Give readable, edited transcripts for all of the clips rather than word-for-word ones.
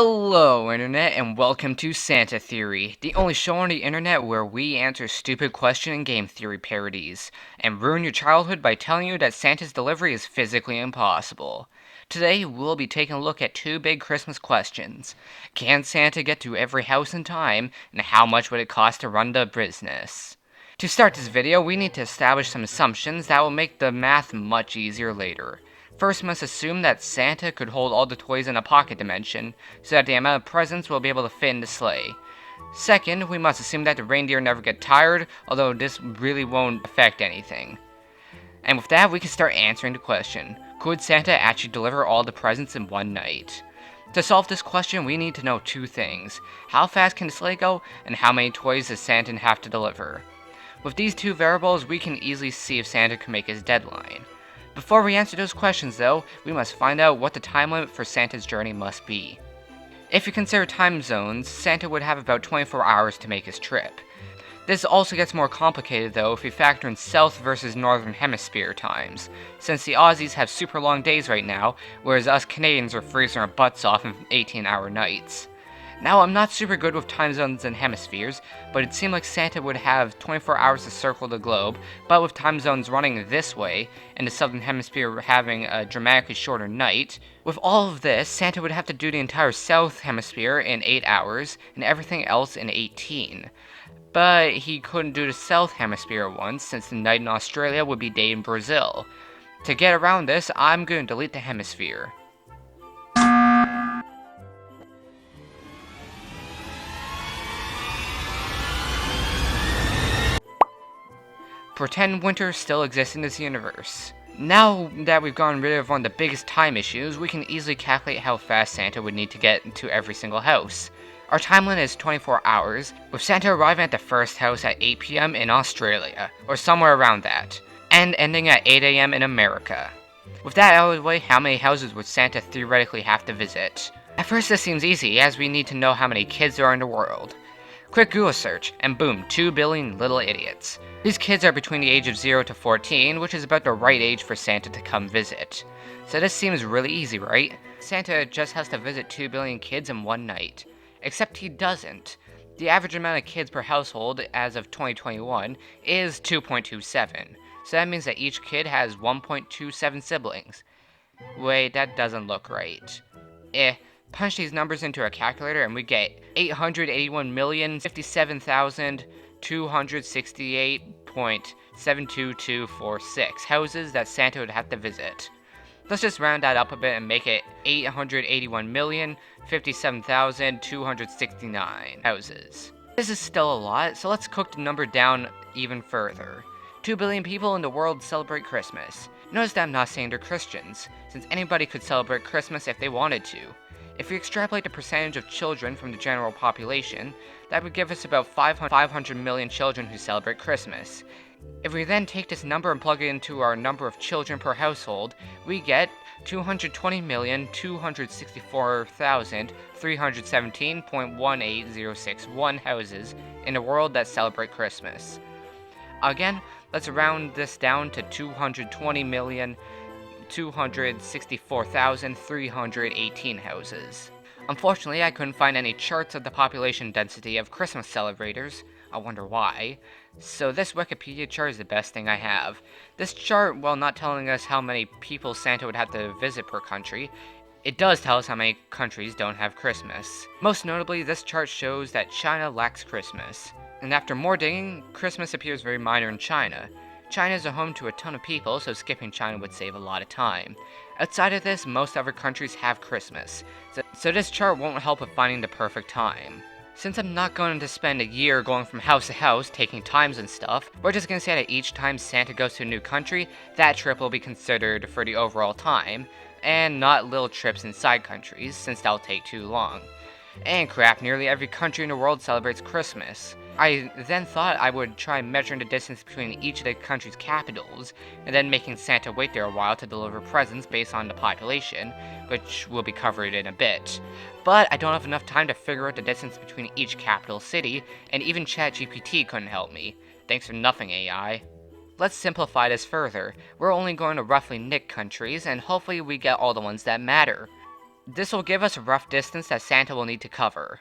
Hello, Internet, and welcome to Santa Theory, the only show on the Internet where we answer stupid question and game theory parodies, and ruin your childhood by telling you that Santa's delivery is physically impossible. Today, we'll be taking a look at two big Christmas questions. Can Santa get to every house in time, and how much would it cost to run the business? To start this video, we need to establish some assumptions that will make the math much easier later. First, we must assume that Santa could hold all the toys in a pocket dimension, so that the amount of presents will be able to fit in the sleigh. Second, we must assume that the reindeer never get tired, although this really won't affect anything. And with that, we can start answering the question, could Santa actually deliver all the presents in one night? To solve this question, we need to know two things. How fast can the sleigh go, and how many toys does Santa have to deliver? With these two variables, we can easily see if Santa can make his deadline. Before we answer those questions though, we must find out what the time limit for Santa's journey must be. If you consider time zones, Santa would have about 24 hours to make his trip. This also gets more complicated though if we factor in South versus Northern Hemisphere times, since the Aussies have super long days right now, whereas us Canadians are freezing our butts off in 18-hour nights. Now, I'm not super good with time zones and hemispheres, but it seemed like Santa would have 24 hours to circle the globe, but with time zones running this way, and the southern hemisphere having a dramatically shorter night, with all of this, Santa would have to do the entire south hemisphere in 8 hours, and everything else in 18. But he couldn't do the south hemisphere at once, since the night in Australia would be day in Brazil. To get around this, I'm going to delete the hemisphere. Pretend winter still exists in this universe. Now that we've gotten rid of one of the biggest time issues, we can easily calculate how fast Santa would need to get to every single house. Our time limit is 24 hours, with Santa arriving at the first house at 8 PM in Australia, or somewhere around that, and ending at 8 AM in America. With that out of the way, how many houses would Santa theoretically have to visit? At first this seems easy, as we need to know how many kids there are in the world. Quick Google search, and boom, 2 billion little idiots. These kids are between the age of 0 to 14, which is about the right age for Santa to come visit. So this seems really easy, right? Santa just has to visit 2 billion kids in one night. Except he doesn't. The average amount of kids per household as of 2021 is 2.27. So that means that each kid has 1.27 siblings. Wait, that doesn't look right. Punch these numbers into a calculator and we get 881,057,268.72246 houses that Santa would have to visit. Let's just round that up a bit and make it 881,057,269 houses. This is still a lot, so let's cook the number down even further. 2 billion people in the world celebrate Christmas. Notice that I'm not saying they're Christians, since anybody could celebrate Christmas if they wanted to. If we extrapolate the percentage of children from the general population, that would give us about 500 million children who celebrate Christmas. If we then take this number and plug it into our number of children per household, we get 220,264,317.18061 houses in the world that celebrate Christmas. Again, let's round this down to 220,264,318 houses. Unfortunately, I couldn't find any charts of the population density of Christmas celebrators. I wonder why. So this Wikipedia chart is the best thing I have. This chart, while not telling us how many people Santa would have to visit per country, it does tell us how many countries don't have Christmas. Most notably, this chart shows that China lacks Christmas. And after more digging, Christmas appears very minor in China. China is a home to a ton of people, so skipping China would save a lot of time. Outside of this, most other countries have Christmas, so this chart won't help with finding the perfect time. Since I'm not going to spend a year going from house to house, taking times and stuff, we're just going to say that each time Santa goes to a new country, that trip will be considered for the overall time, and not little trips inside countries, since that'll take too long. And crap, nearly every country in the world celebrates Christmas. I then thought I would try measuring the distance between each of the country's capitals, and then making Santa wait there a while to deliver presents based on the population, which will be covered in a bit. But I don't have enough time to figure out the distance between each capital city, and even ChatGPT couldn't help me. Thanks for nothing, AI. Let's simplify this further. We're only going to roughly nick countries, and hopefully we get all the ones that matter. This will give us a rough distance that Santa will need to cover.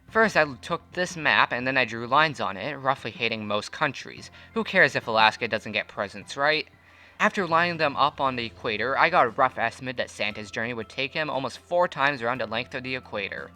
First, I took this map and then I drew lines on it, roughly hitting most countries. Who cares if Alaska doesn't get presents, right? After lining them up on the equator, I got a rough estimate that Santa's journey would take him almost 4 times around the length of the equator.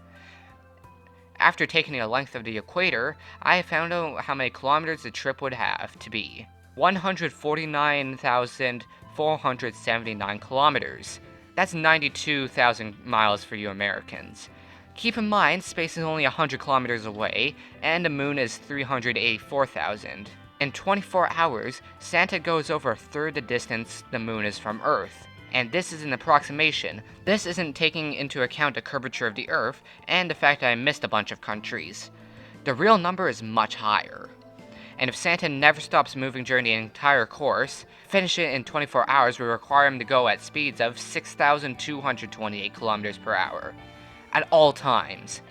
After taking the length of the equator, I found out how many kilometers the trip would have to be. 149,479 kilometers. That's 92,000 miles for you Americans. Keep in mind, space is only 100 kilometers away, and the moon is 384,000. In 24 hours, Santa goes over a third the distance the moon is from Earth. And this is an approximation. This isn't taking into account the curvature of the Earth and the fact that I missed a bunch of countries. The real number is much higher. And if Santa never stops moving during the entire course, finish it in 24 hours will require him to go at speeds of 6,228 kilometers per hour. At all times.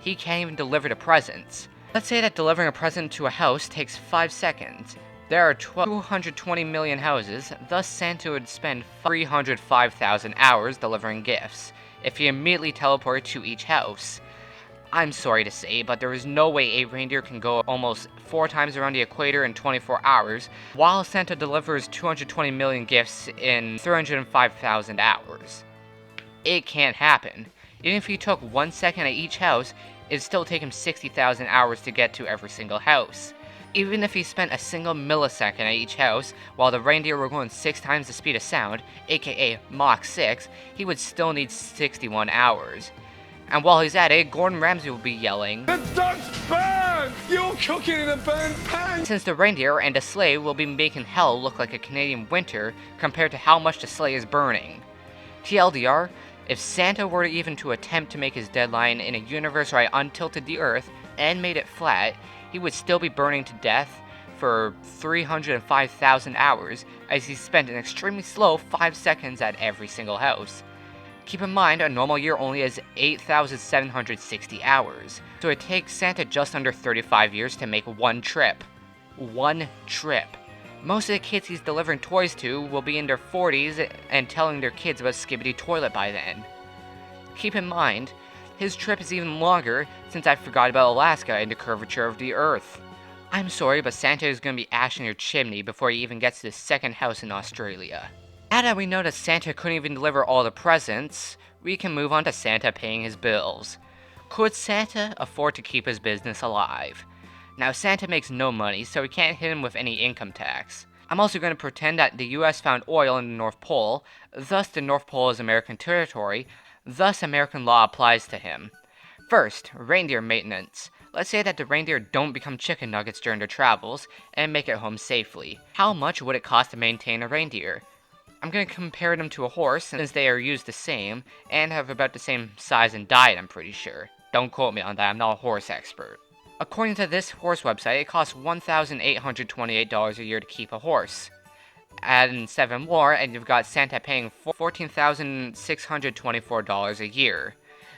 He can't even deliver the presents. Let's say that delivering a present to a house takes 5 seconds. There are 220 million houses, thus Santa would spend 305,000 hours delivering gifts, if he immediately teleported to each house. I'm sorry to say, but there is no way a reindeer can go almost 4 times around the equator in 24 hours, while Santa delivers 220 million gifts in 305,000 hours. It can't happen. Even if he took 1 second at each house, it'd still take him 60,000 hours to get to every single house. Even if he spent a single millisecond at each house, while the reindeer were going 6 times the speed of sound, aka Mach 6, he would still need 61 hours. And while he's at it, Gordon Ramsay will be yelling, "The ducks burn! You're cooking in a burned pan!" Since the reindeer and the sleigh will be making hell look like a Canadian winter compared to how much the sleigh is burning. TLDR, if Santa were even to attempt to make his deadline in a universe where I untilted the Earth and made it flat, he would still be burning to death for 305,000 hours, as he spent an extremely slow 5 seconds at every single house. Keep in mind, a normal year only has 8,760 hours, so it takes Santa just under 35 years to make one trip. One trip. Most of the kids he's delivering toys to will be in their 40s and telling their kids about Skibidi Toilet by then. Keep in mind, his trip is even longer since I forgot about Alaska and the curvature of the Earth. I'm sorry, but Santa is going to be ashing your chimney before he even gets to the second house in Australia. Now that we know that Santa couldn't even deliver all the presents, we can move on to Santa paying his bills. Could Santa afford to keep his business alive? Now, Santa makes no money, so we can't hit him with any income tax. I'm also going to pretend that the US found oil in the North Pole, thus the North Pole is American territory, thus American law applies to him. First, reindeer maintenance. Let's say that the reindeer don't become chicken nuggets during their travels, and make it home safely. How much would it cost to maintain a reindeer? I'm going to compare them to a horse, since they are used the same, and have about the same size and diet, I'm pretty sure. Don't quote me on that, I'm not a horse expert. According to this horse website, it costs $1,828 a year to keep a horse. Add in 7 more, and you've got Santa paying $14,624 a year.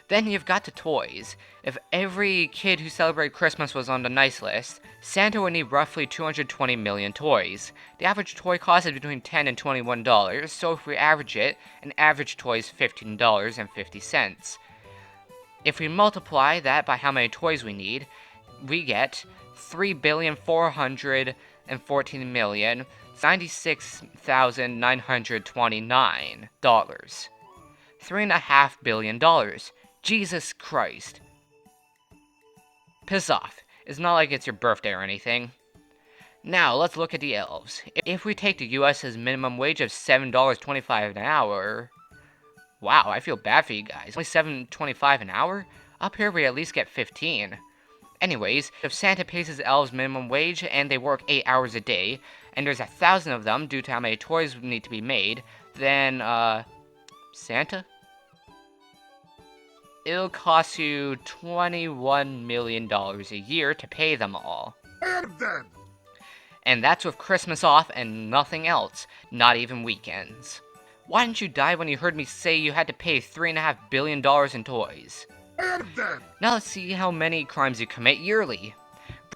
Then you've got the toys. If every kid who celebrated Christmas was on the nice list, Santa would need roughly 220 million toys. The average toy cost is between $10 and $21, so if we average it, an average toy is $15.50. If we multiply that by how many toys we need, we get $3,414,096,929. $3.5 billion. Jesus Christ. Piss off. It's not like it's your birthday or anything. Now, let's look at the elves. If we take the US's minimum wage of $7.25 an hour... Wow, I feel bad for you guys. Only $7.25 an hour? Up here we at least get 15. Anyways, if Santa pays his elves minimum wage and they work 8 hours a day, and there's 1,000 of them due to how many toys need to be made, then, Santa? It'll cost you $21 million a year to pay them all. And that's with Christmas off and nothing else, not even weekends. Why didn't you die when you heard me say you had to pay $3.5 billion in toys? Now let's see how many crimes you commit yearly.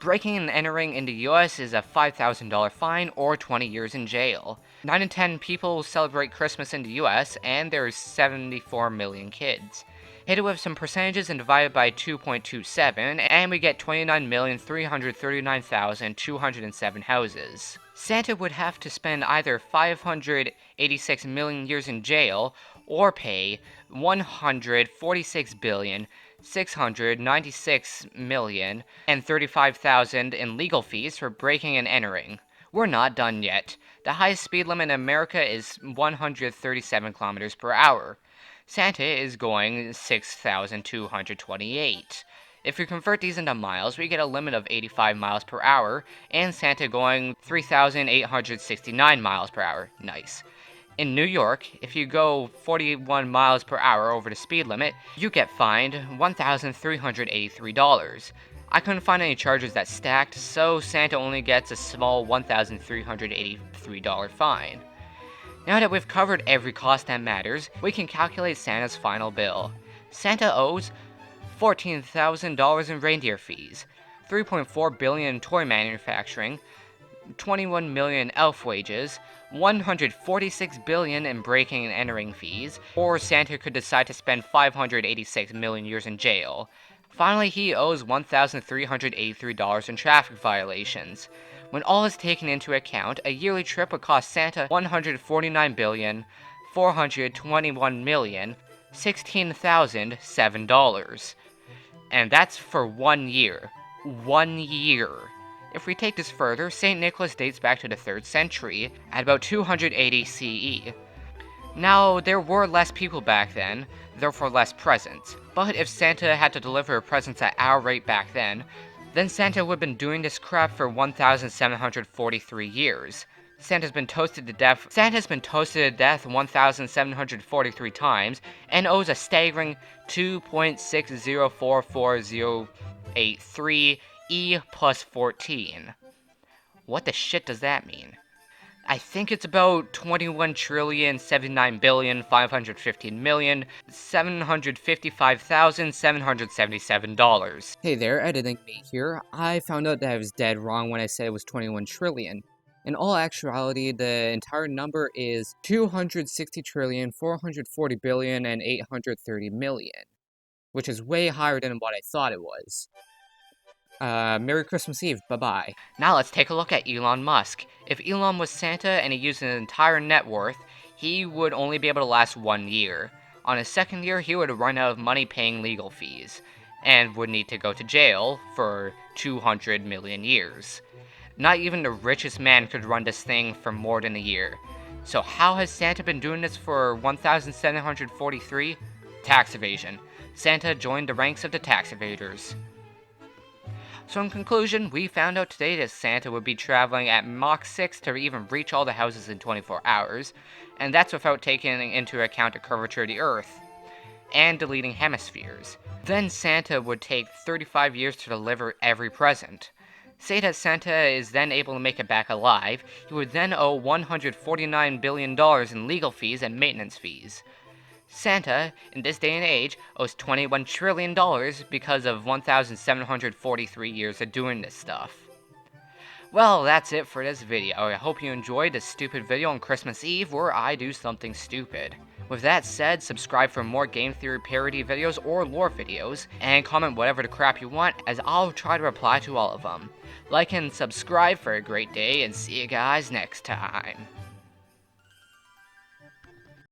Breaking and entering in the US is a $5,000 fine or 20 years in jail. 9 in 10 people celebrate Christmas in the US, and there's 74 million kids. Hit it with some percentages and divide it by 2.27, and we get 29,339,207 houses. Santa would have to spend either 586 million years in jail or pay 146,696,035,000 in legal fees for breaking and entering. We're not done yet. The highest speed limit in America is 137 kilometers per hour. Santa is going 6,228. If we convert these into miles, we get a limit of 85 miles per hour, and Santa going 3,869 miles per hour. Nice. In New York, if you go 41 miles per hour over the speed limit, you get fined $1,383. I couldn't find any charges that stacked, so Santa only gets a small $1,383 fine. Now that we've covered every cost that matters, we can calculate Santa's final bill. Santa owes $14,000 in reindeer fees, $3.4 billion in toy manufacturing, $21 million in elf wages, $146 billion in breaking and entering fees, or Santa could decide to spend 586 million years in jail. Finally, he owes $1,383 in traffic violations. When all is taken into account, a yearly trip would cost Santa $149,421,016,007. And that's for 1 year. 1 year. If we take this further, St. Nicholas dates back to the 3rd century, at about 280 CE. Now, there were less people back then, therefore less presents, but if Santa had to deliver presents at our rate back then Santa would have been doing this crap for 1,743 years. Santa's been toasted to death 1,743 times, and owes a staggering 2.6044083 E plus 14. What the shit does that mean? I think it's about 21,759,515,755,777 Hey there, editing me here. I found out that I was dead wrong when I said it was 21 trillion. In all actuality, the entire number is 260,440,000,000,000 and 830,000,000, which is way higher than what I thought it was. Merry Christmas Eve, bye-bye. Now let's take a look at Elon Musk. If Elon was Santa and he used his entire net worth, he would only be able to last 1 year. On his second year, he would run out of money paying legal fees, and would need to go to jail for 200 million years. Not even the richest man could run this thing for more than a year. So how has Santa been doing this for 1,743? Tax evasion. Santa joined the ranks of the tax evaders. So in conclusion, we found out today that Santa would be traveling at Mach 6 to even reach all the houses in 24 hours, and that's without taking into account the curvature of the Earth, and deleting hemispheres. Then Santa would take 35 years to deliver every present. Say that Santa is then able to make it back alive, he would then owe $149 billion in legal fees and maintenance fees. Santa, in this day and age, owes $21 trillion because of 1,743 years of doing this stuff. Well, that's it for this video. I hope you enjoyed this stupid video on Christmas Eve where I do something stupid. With that said, subscribe for more game theory parody videos or lore videos, and comment whatever the crap you want, as I'll try to reply to all of them. Like and subscribe for a great day, and see you guys next time.